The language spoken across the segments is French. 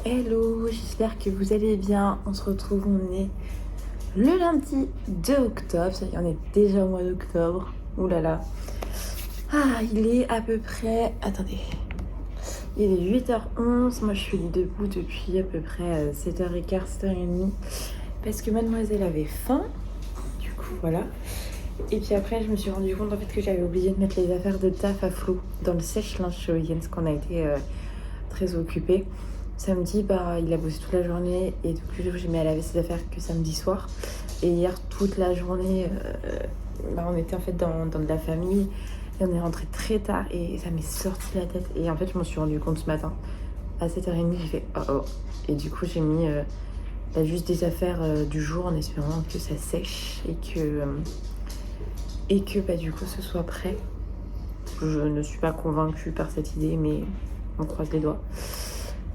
Hello, j'espère que vous allez bien. On se retrouve, on est le lundi 2 octobre. Ça y est, on est déjà au mois d'octobre. Ouh là là. Ah, il est à peu près... Attendez. Il est 8h11. Moi, je suis debout depuis à peu près 7h15, 7h30. Parce que mademoiselle avait faim. Du coup, voilà. Et puis après, je me suis rendu compte en fait que j'avais oublié de mettre les affaires de taf à flot dans le sèche-linge chez Jens, qu'on a été très occupés. Samedi, il a bossé toute la journée et donc le jour j'ai mis à laver ses affaires que samedi soir. Et hier, toute la journée, on était en fait dans de la famille et on est rentré très tard et ça m'est sorti de la tête. Et en fait, je m'en suis rendu compte ce matin. À 7h30, j'ai fait oh oh. Et du coup, j'ai mis juste des affaires du jour en espérant que ça sèche et que du coup ce soit prêt. Je ne suis pas convaincue par cette idée, mais on croise les doigts.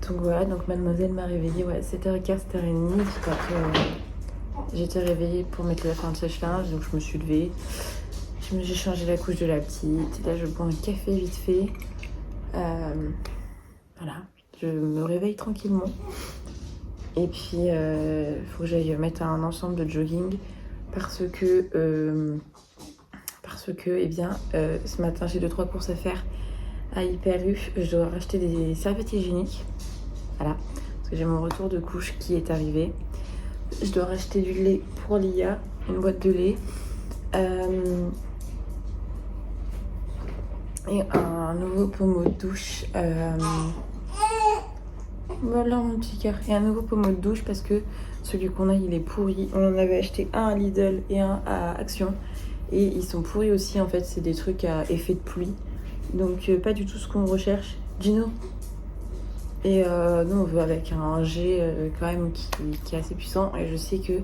Donc voilà, donc mademoiselle m'a réveillée 7h15, 7h30. Puis après, j'étais réveillée pour mettre la fin de sèche-linge, donc je me suis levée. J'ai changé la couche de la petite. Et là, je bois un café vite fait. Voilà, je me réveille tranquillement. Et puis, il faut que j'aille mettre un ensemble de jogging parce que, ce matin, j'ai 2-3 courses à faire à Hyper U. Je dois racheter des serviettes hygiéniques. Voilà, parce que j'ai mon retour de couche qui est arrivé. Je dois racheter du lait pour Lia, une boîte de lait. Et un nouveau pommeau de douche. Voilà mon petit cœur. Et un nouveau pommeau de douche parce que celui qu'on a, il est pourri. On en avait acheté un à Lidl et un à Action. Et ils sont pourris aussi, en fait. C'est des trucs à effet de pluie. Donc, pas du tout ce qu'on recherche. Gino. Et nous, on veut avec un G quand même qui est assez puissant. Et je sais qu'il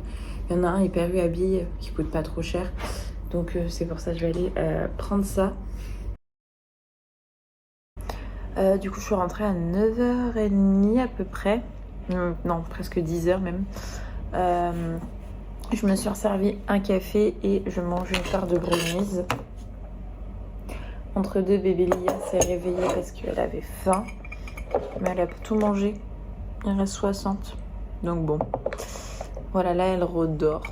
y en a un Hyper U à billes qui coûte pas trop cher. Donc, c'est pour ça que je vais aller prendre ça. Du coup, je suis rentrée à 9h30 à peu près. Non, presque 10h même. Je me suis servi un café et je mange une part de brownies. Entre deux, bébé Lia s'est réveillée parce qu'elle avait faim. Mais elle a pas tout mangé. Il reste 60. Donc bon. Voilà, là, elle redort.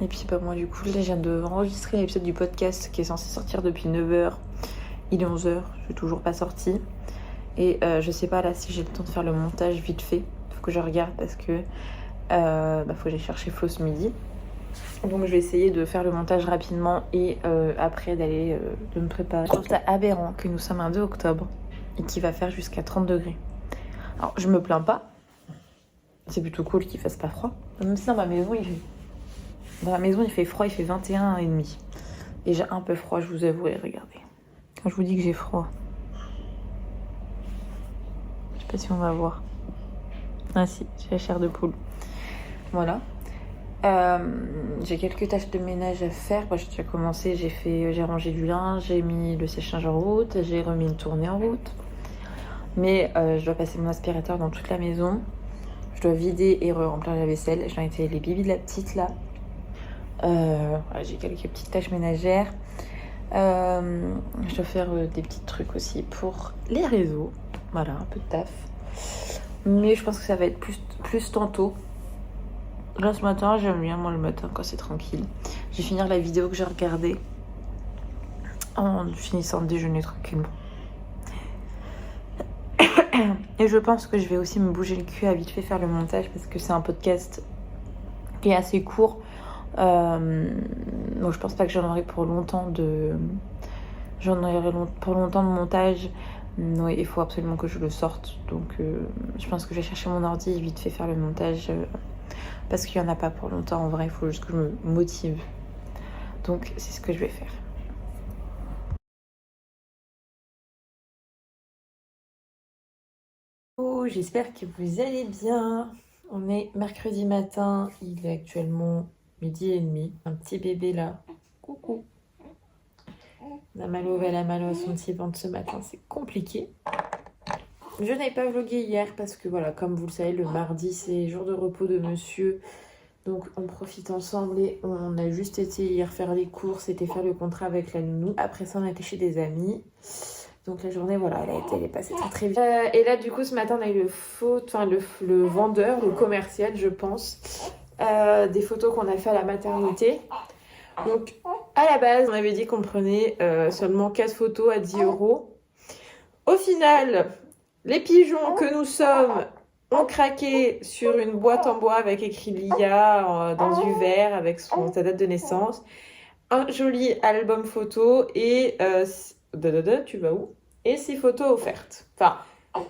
Et puis, moi, du coup, là, je viens de enregistrer l'épisode du podcast qui est censé sortir depuis 9h. Il est 11h. Je suis toujours pas sortie. Et je sais pas là si j'ai le temps de faire le montage vite fait. Faut que je regarde parce que faut que j'aille chercher Flo ce midi. Donc je vais essayer de faire le montage rapidement et après de me préparer. Je trouve ça aberrant que nous sommes un 2 octobre et qu'il va faire jusqu'à 30 degrés. Alors je me plains pas. C'est plutôt cool qu'il fasse pas froid. Même si dans ma maison il fait froid, il fait 21,5. Et j'ai un peu froid, je vous avouerai, regardez. Quand je vous dis que j'ai froid. Je sais pas si on va voir. Ah si, j'ai la chair de poule. Voilà. J'ai quelques tâches de ménage à faire. J'ai déjà commencé, j'ai rangé du linge, j'ai mis le sèche-linge en route, j'ai remis une tournée en route. Mais je dois passer mon aspirateur dans toute la maison. Je dois vider et remplir la vaisselle. J'ai été les bibis de la petite là. J'ai quelques petites tâches ménagères. Je dois faire des petits trucs aussi pour les réseaux. Voilà, un peu de taf. Mais je pense que ça va être plus tantôt. Là ce matin, j'aime bien moi le matin quand c'est tranquille. Je vais finir la vidéo que j'ai regardée en finissant de déjeuner tranquillement. Et je pense que je vais aussi me bouger le cul à vite fait faire le montage parce que c'est un podcast qui est assez court. Donc je pense pas que j'en aurai pour longtemps pour longtemps de montage. Non, il faut absolument que je le sorte. Donc je pense que je vais chercher mon ordi et vite fait faire le montage. Parce qu'il n'y en a pas pour longtemps en vrai, il faut juste que je me motive. Donc c'est ce que je vais faire. Oh, j'espère que vous allez bien. On est mercredi matin, il est actuellement 12h30. Un petit bébé là. Coucou. La Malo va la Malo à son petit ventre ce matin, c'est compliqué. Je n'avais pas vlogué hier parce que voilà, comme vous le savez, le mardi c'est jour de repos de monsieur. Donc on profite ensemble et on a juste été hier faire les courses, c'était faire le contrat avec la nounou. Après ça on a été chez des amis. Donc la journée, voilà, elle est passée très très vite. Et là, du coup, ce matin, on a eu le vendeur, le commercial, je pense, des photos qu'on a fait à la maternité. Donc, à la base, on avait dit qu'on prenait seulement 4 photos à 10 euros. Au final, les pigeons que nous sommes ont craqué sur une boîte en bois avec écrit Lia dans du verre avec sa date de naissance. Un joli album photo et tu vas où? Et 6 photos offertes. Enfin,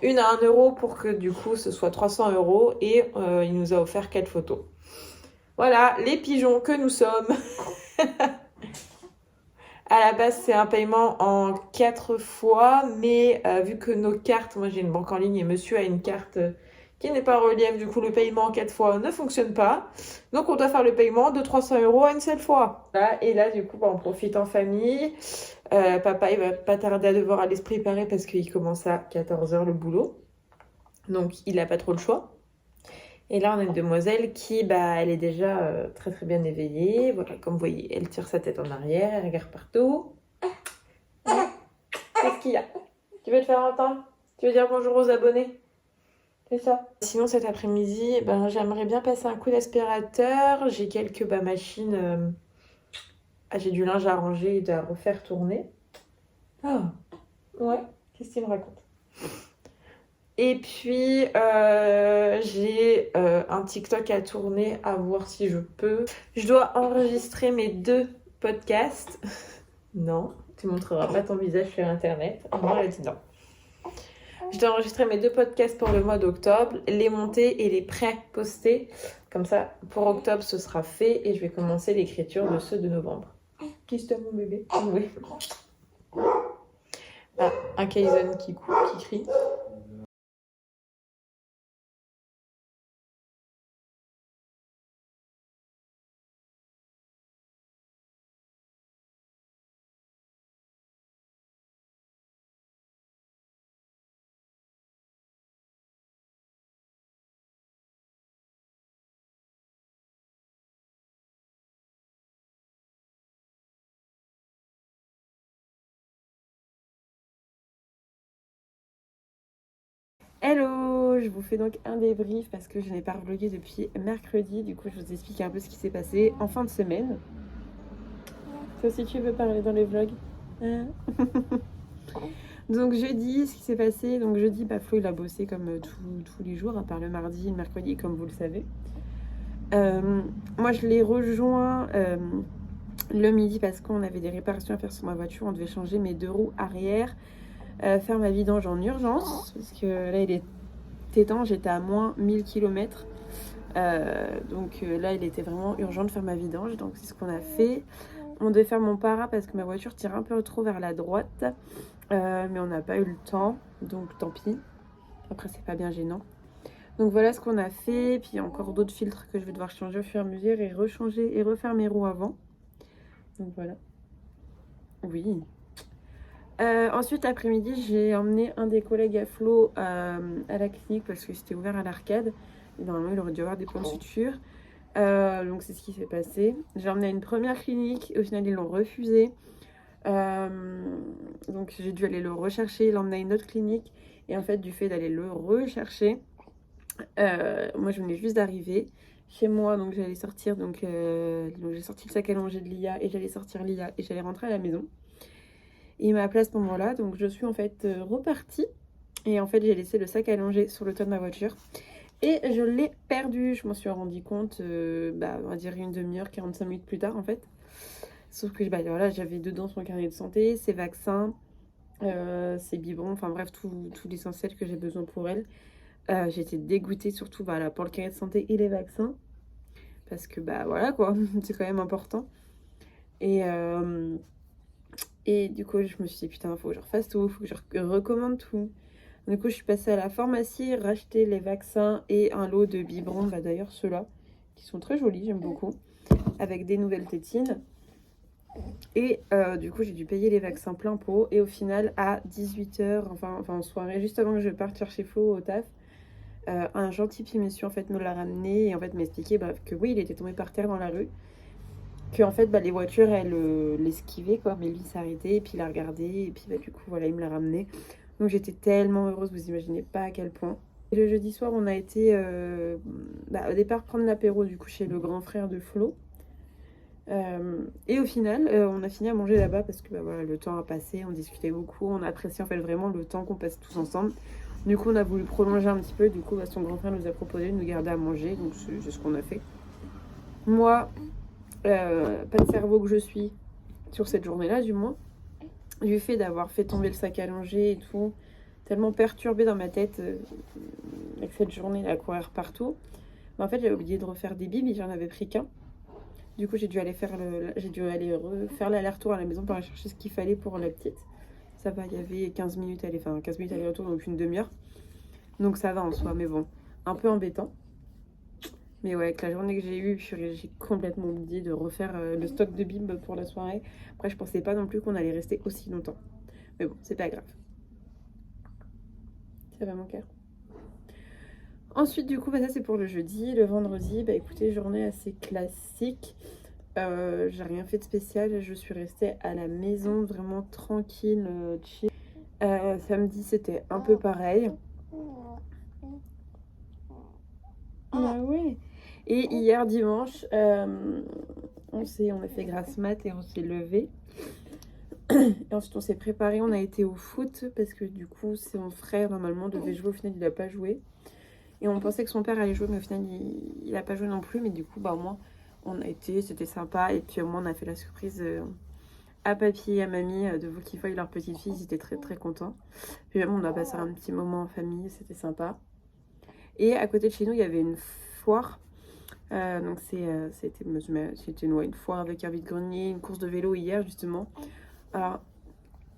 une à 1 euro pour que du coup ce soit 300 euros et il nous a offert 4 photos. Voilà, les pigeons que nous sommes. À la base, c'est un paiement en 4 fois, mais vu que nos cartes, moi j'ai une banque en ligne et monsieur a une carte qui n'est pas en relief, du coup le paiement en 4 fois ne fonctionne pas. Donc on doit faire le paiement de 300 euros à une seule fois. Là, et là, du coup, on profite en famille. Papa, il va pas tarder à devoir aller se préparer parce qu'il commence à 14h le boulot. Donc il n'a pas trop le choix. Et là, on a une demoiselle qui, elle est déjà très très bien éveillée. Voilà, comme vous voyez, elle tire sa tête en arrière, elle regarde partout. Qu'est-ce qu'il y a? Tu veux te faire entendre? Tu veux dire bonjour aux abonnés? C'est ça. Sinon, cet après-midi, j'aimerais bien passer un coup d'aspirateur. J'ai quelques machines. J'ai du linge à ranger et à refaire tourner. Ah, ouais, qu'est-ce qu'il me raconte? Et puis, j'ai un TikTok à tourner, à voir si je peux. Je dois enregistrer mes 2 podcasts. Non, tu ne montreras pas ton visage sur Internet. Non, elle a dit non. Je dois enregistrer mes 2 podcasts pour le mois d'octobre, les monter et les pré-poster. Comme ça, pour octobre, ce sera fait et je vais commencer l'écriture de ceux de novembre. Kiss toi, mon bébé. Oui. Ah, un Kaizen qui crie. Hello, je vous fais donc un débrief parce que je n'ai pas vlogué depuis mercredi. Du coup, je vous explique un peu ce qui s'est passé en fin de semaine. Toi aussi, tu veux parler dans les vlogs, hein? Donc jeudi, ce qui s'est passé, donc jeudi, Flo il a bossé comme tous les jours, à part le mardi et le mercredi, comme vous le savez. Moi, je l'ai rejoint le midi parce qu'on avait des réparations à faire sur ma voiture. On devait changer mes 2 roues arrière, faire ma vidange en urgence parce que là, il était temps, j'étais à moins 1000 km. Donc là, il était vraiment urgent de faire ma vidange, donc c'est ce qu'on a fait. On devait faire mon para parce que ma voiture tire un peu trop vers la droite, mais on n'a pas eu le temps, donc tant pis. Après, c'est pas bien gênant. Donc voilà ce qu'on a fait. Puis il y a encore d'autres filtres que je vais devoir changer au fur et à mesure et rechanger et refaire mes roues avant. Donc voilà. Oui. Ensuite, l'après-midi, j'ai emmené un des collègues à Flo à la clinique parce que c'était ouvert à l'arcade. Normalement, il aurait dû avoir des points de suture. Donc c'est ce qui s'est passé. J'ai emmené à une première clinique et au final, ils l'ont refusé. Donc j'ai dû aller le rechercher, l'emmener à une autre clinique. Et en fait, du fait d'aller le rechercher, moi je venais juste d'arriver chez moi, donc j'allais sortir, donc j'ai sorti le sac à langer de Lia et j'allais sortir Lia et j'allais rentrer à la maison. Et il m'a appelé à ce moment-là, donc je suis en fait repartie et en fait j'ai laissé le sac à langer sur le toit de ma voiture et je l'ai perdu. Je m'en suis rendu compte, on va dire une demi-heure, 45 minutes plus tard en fait. Sauf que voilà, j'avais dedans son carnet de santé, ses vaccins, ses biberons, enfin bref, tout l'essentiel que j'ai besoin pour elle. J'étais dégoûtée, surtout pour le carnet de santé et les vaccins. Parce que voilà quoi, c'est quand même important. Et du coup, je me suis dit, putain, faut que je refasse tout, faut que je recommande tout. Du coup, je suis passée à la pharmacie, racheter les vaccins et un lot de biberons, d'ailleurs ceux-là, qui sont très jolis, j'aime beaucoup, avec des nouvelles tétines. Et du coup, j'ai dû payer les vaccins plein pot. Et au final, à 18h, enfin en soirée, juste avant que je parte chercher Flo au taf, un gentil petit monsieur en fait me l'a ramené et en fait m'a expliqué que oui, il était tombé par terre dans la rue que en fait, les voitures, elles l'esquivaient, quoi. Mais lui, il s'arrêtait, et puis il a regardé, et puis du coup, voilà, il me l'a ramené. Donc j'étais tellement heureuse, vous imaginez pas à quel point. Et le jeudi soir, on a été au départ prendre l'apéro du coup chez le grand frère de Flo. Et au final, on a fini à manger là-bas parce que voilà, le temps a passé, on discutait beaucoup, on appréciait en fait vraiment le temps qu'on passe tous ensemble. Du coup, on a voulu prolonger un petit peu, du coup, son grand frère nous a proposé de nous garder à manger, donc c'est ce qu'on a fait. Moi, pas de cerveau que je suis, sur cette journée-là du moins, du fait d'avoir fait tomber le sac à langer et tout, tellement perturbée dans ma tête avec cette journée à courir partout. Mais en fait, j'avais oublié de refaire des bibs et j'en avais pris qu'un. Du coup, j'ai dû aller refaire l'aller-retour à la maison pour aller chercher ce qu'il fallait pour la petite. Ça va, il y avait 15 minutes aller-retour, donc une demi-heure. Donc ça va en soi, mais bon, un peu embêtant. Mais ouais, avec la journée que j'ai eue, j'ai complètement oublié de refaire le stock de bibs pour la soirée. Après, je pensais pas non plus qu'on allait rester aussi longtemps. Mais bon, c'est pas grave. Ça va mon cœur. Ensuite, du coup, ça c'est pour le jeudi. Le vendredi, écoutez, journée assez classique. J'ai rien fait de spécial. Je suis restée à la maison, vraiment tranquille, chill. Samedi, c'était un peu pareil. Ah ouais. Et hier dimanche, on a fait grasse mat et on s'est levé. Et ensuite on s'est préparé, on a été au foot parce que du coup c'est mon frère normalement devait jouer, au final il n'a pas joué. Et on pensait que son père allait jouer mais au final il n'a pas joué non plus. Mais du coup au moins on a été, c'était sympa. Et puis au moins on a fait la surprise à papy et à mamie de vous qui voient leur petite fille, ils étaient très très contents. Puis même on a passé un petit moment en famille, c'était sympa. Et à côté de chez nous il y avait une foire. Donc c'était une foire avec un vide-grenier, une course de vélo hier justement. Alors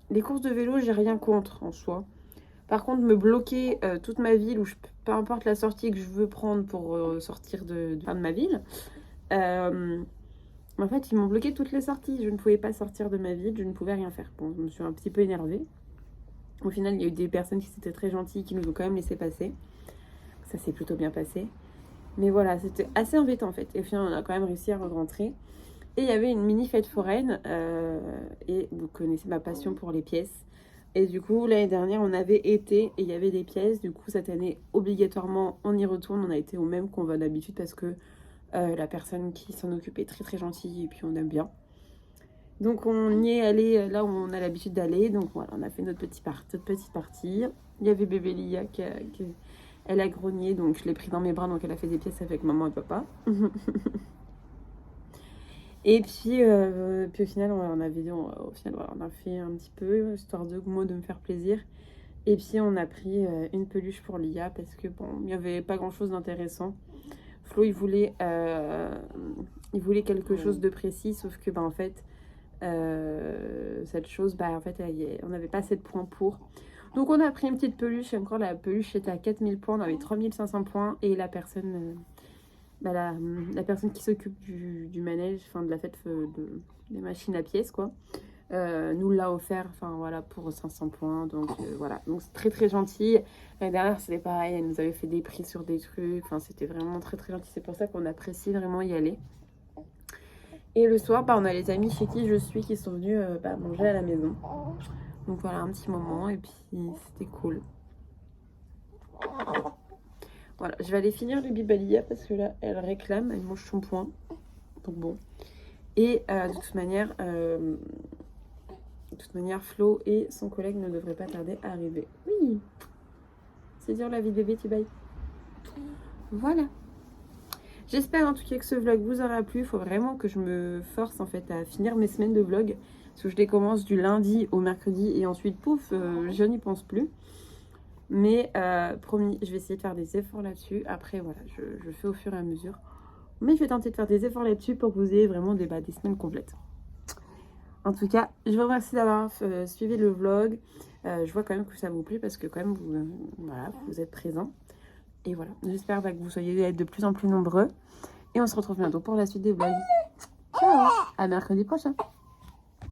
les courses de vélo j'ai rien contre en soi. Par contre me bloquer toute ma ville, ou peu importe la sortie que je veux prendre pour sortir de ma ville, en fait ils m'ont bloqué toutes les sorties. Je ne pouvais pas sortir de ma ville, je ne pouvais rien faire. Bon, je me suis un petit peu énervée. Au final il y a eu des personnes qui étaient très gentilles, qui nous ont quand même laissé passer. Ça s'est plutôt bien passé. Mais voilà, c'était assez embêtant en fait. Et au final, on a quand même réussi à rentrer. Et il y avait une mini fête foraine. Et vous connaissez ma passion pour les pièces. Et du coup, l'année dernière, on avait été et il y avait des pièces. Du coup, cette année, obligatoirement, on y retourne. On a été au même qu'on va d'habitude parce que la personne qui s'en occupe est très très gentille et puis on aime bien. Donc, on y est allé là où on a l'habitude d'aller. Donc, voilà, on a fait notre petite partie. Il y avait bébé Lia qui elle a grogné, donc je l'ai pris dans mes bras, donc elle a fait des pièces avec maman et papa. Et puis au final, on a fait un petit peu, histoire de me faire plaisir. Et puis on a pris une peluche pour Lia, parce que bon, il n'y avait pas grand chose d'intéressant. Flo, il voulait quelque chose de précis, sauf que en fait, cette chose, en fait, on n'avait pas assez de points pour. Donc on a pris une petite peluche, et encore la peluche était à 4000 points, on avait 3500 points, et la personne, la personne qui s'occupe du manège, enfin de la fête des machines à pièces, quoi, nous l'a offert, enfin voilà, pour 500 points, donc voilà, donc c'est très très gentil. L'année dernière c'était pareil, elle nous avait fait des prix sur des trucs, enfin c'était vraiment très très gentil, c'est pour ça qu'on apprécie vraiment y aller. Et le soir, on a les amis chez qui je suis qui sont venus manger à la maison. Donc voilà, un petit moment, et puis c'était cool. Voilà, je vais aller finir le bibalia parce que là, elle réclame, elle mange son poing. Donc bon. Et de toute manière, Flo et son collègue ne devraient pas tarder à arriver. Oui, c'est dire la vie de bébé, tu bailles. Voilà. J'espère en tout cas que ce vlog vous aura plu. Il faut vraiment que je me force en fait à finir mes semaines de vlog. Parce que je les commence du lundi au mercredi et ensuite pouf, je n'y pense plus. Mais promis, je vais essayer de faire des efforts là-dessus. Après voilà, je fais au fur et à mesure. Mais je vais tenter de faire des efforts là-dessus pour que vous ayez vraiment des semaines complètes. En tout cas, je vous remercie d'avoir suivi le vlog. Je vois quand même que ça vous plaît parce que quand même vous êtes présents. Et voilà, j'espère que vous soyez de plus en plus nombreux. Et on se retrouve bientôt pour la suite des vlogs. Ciao, à mercredi prochain.